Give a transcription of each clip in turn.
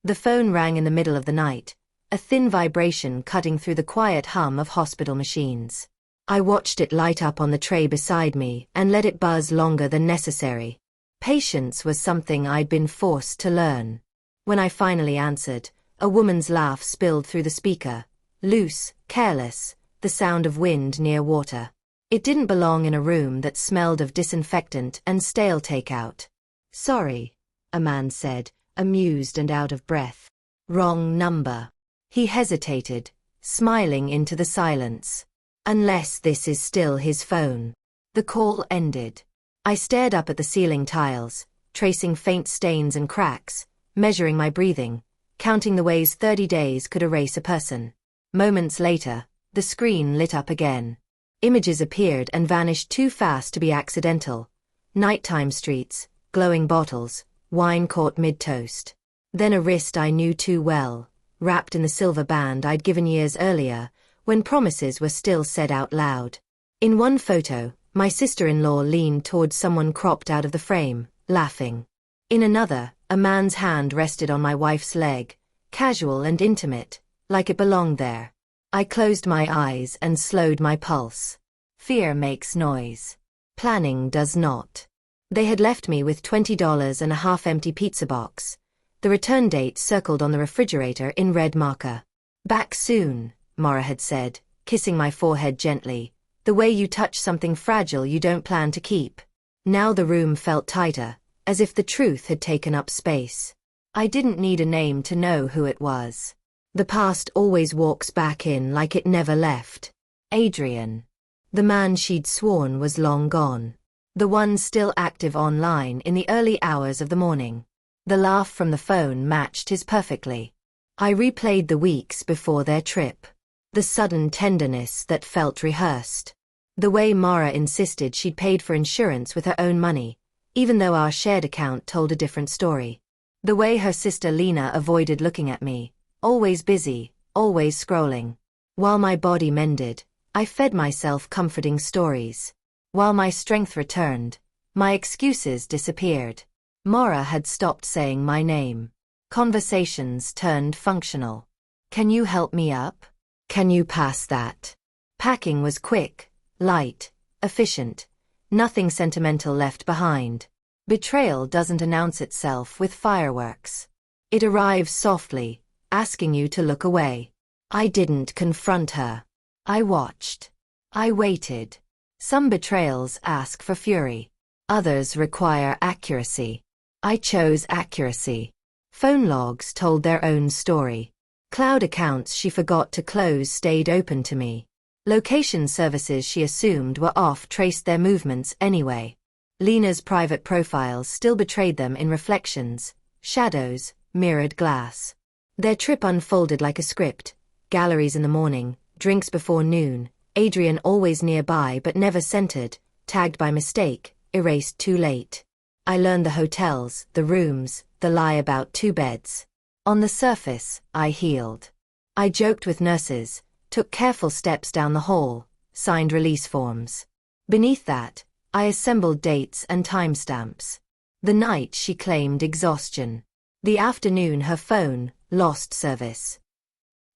The phone rang in the middle of the night, a thin vibration cutting through the quiet hum of hospital machines. I watched it light up on the tray beside me and let it buzz longer than necessary. Patience was something I'd been forced to learn. When I finally answered, a woman's laugh spilled through the speaker, loose, careless, the sound of wind near water. It didn't belong in a room that smelled of disinfectant and stale takeout. "Sorry," a man said, amused and out of breath. "Wrong number." He hesitated, smiling into the silence. "Unless this is still his phone." The call ended. I stared up at the ceiling tiles, tracing faint stains and cracks, measuring my breathing, counting the ways 30 days could erase a person. Moments later, the screen lit up again. Images appeared and vanished too fast to be accidental. Nighttime streets, glowing bottles, wine caught mid-toast. Then a wrist I knew too well, wrapped in the silver band I'd given years earlier, when promises were still said out loud. In one photo, my sister-in-law leaned towards someone cropped out of the frame, laughing. In another, a man's hand rested on my wife's leg, casual and intimate, like it belonged there. I closed my eyes and slowed my pulse. Fear makes noise. Planning does not. They had left me with $20 and a half-empty pizza box. The return date circled on the refrigerator in red marker. "Back soon," Maura had said, kissing my forehead gently, "the way you touch something fragile you don't plan to keep." Now the room felt tighter, as if the truth had taken up space. I didn't need a name to know who it was. The past always walks back in like it never left. Adrian. The man she'd sworn was long gone. The one still active online in the early hours of the morning. The laugh from the phone matched his perfectly. I replayed the weeks before their trip. The sudden tenderness that felt rehearsed. The way Mara insisted she'd paid for insurance with her own money, even though our shared account told a different story. The way her sister Lena avoided looking at me, always busy, always scrolling. While my body mended, I fed myself comforting stories. While my strength returned, my excuses disappeared. Mara had stopped saying my name. Conversations turned functional. "Can you help me up? Can you pass that?" Packing was quick, light, efficient. Nothing sentimental left behind. Betrayal doesn't announce itself with fireworks. It arrives softly, asking you to look away. I didn't confront her. I watched. I waited. Some betrayals ask for fury. Others require accuracy. I chose accuracy. Phone logs told their own story. Cloud accounts she forgot to close stayed open to me. Location services she assumed were off traced their movements anyway. Lena's private profiles still betrayed them in reflections, shadows, mirrored glass. Their trip unfolded like a script. Galleries in the morning, drinks before noon, Adrian always nearby but never centered, tagged by mistake, erased too late. I learned the hotels, the rooms, the lie about 2 beds. On the surface, I healed. I joked with nurses, took careful steps down the hall, signed release forms. Beneath that, I assembled dates and timestamps. The night she claimed exhaustion. The afternoon her phone lost service.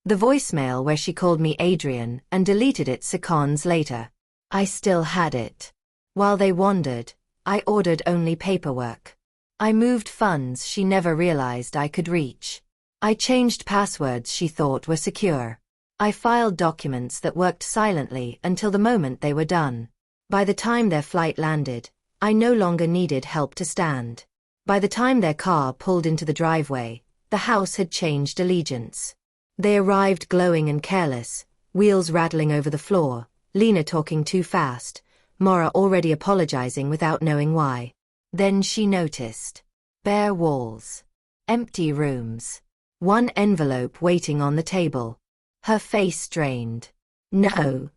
The voicemail where she called me Adrian and deleted it seconds later. I still had it. While they wandered, I ordered only paperwork. I moved funds she never realized I could reach. I changed passwords she thought were secure. I filed documents that worked silently until the moment they were done. By the time their flight landed, I no longer needed help to stand. By the time their car pulled into the driveway, the house had changed allegiance. They arrived glowing and careless, wheels rattling over the floor, Lena talking too fast, Maura already apologizing without knowing why. Then she noticed. Bare walls. Empty rooms. One envelope waiting on the table. Her face strained. "No.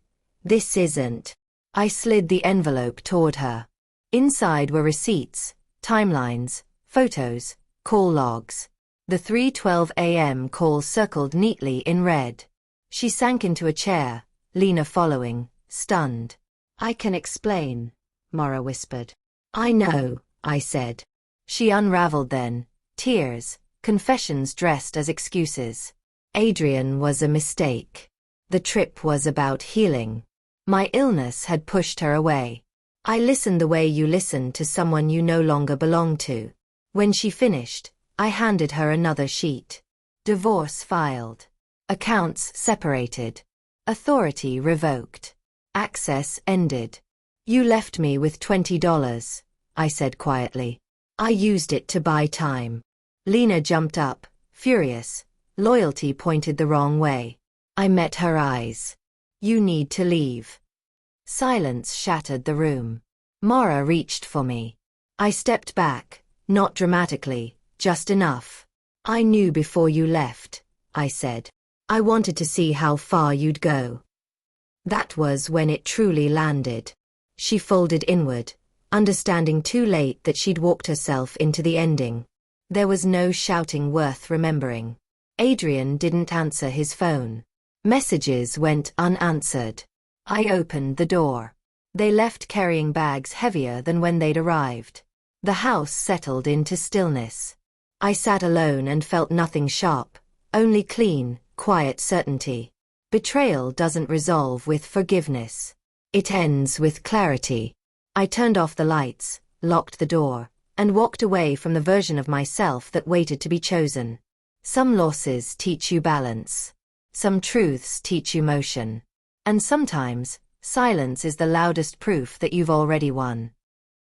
This isn't." I slid the envelope toward her. Inside were receipts, timelines, photos, call logs. The 3:12 a.m. call circled neatly in red. She sank into a chair, Lena following, stunned. "I can explain," Maura whispered. "I know," I said. She unraveled then, tears, Confessions dressed as excuses. Adrian was a mistake. The trip was about healing. My illness had pushed her away. I listened the way you listen to someone you no longer belong to. When she finished, I handed her another sheet. Divorce filed. Accounts separated. Authority revoked. Access ended. You left me with $20, I said quietly. I used it to buy time. Lena jumped up, furious. Loyalty pointed the wrong way. I met her eyes. You need to leave. Silence shattered the room. Mara reached for me. I stepped back, not dramatically, just enough. I knew before you left, I said. I wanted to see how far you'd go. That was when it truly landed. She folded inward, understanding too late that she'd walked herself into the ending. There was no shouting worth remembering. Adrian didn't answer his phone. Messages went unanswered. I opened the door. They left carrying bags heavier than when they'd arrived. The house settled into stillness. I sat alone and felt nothing sharp, only clean, quiet certainty. Betrayal doesn't resolve with forgiveness. It ends with clarity. I turned off the lights, locked the door, and walked away from the version of myself that waited to be chosen. Some losses teach you balance. Some truths teach you motion. And sometimes, silence is the loudest proof that you've already won.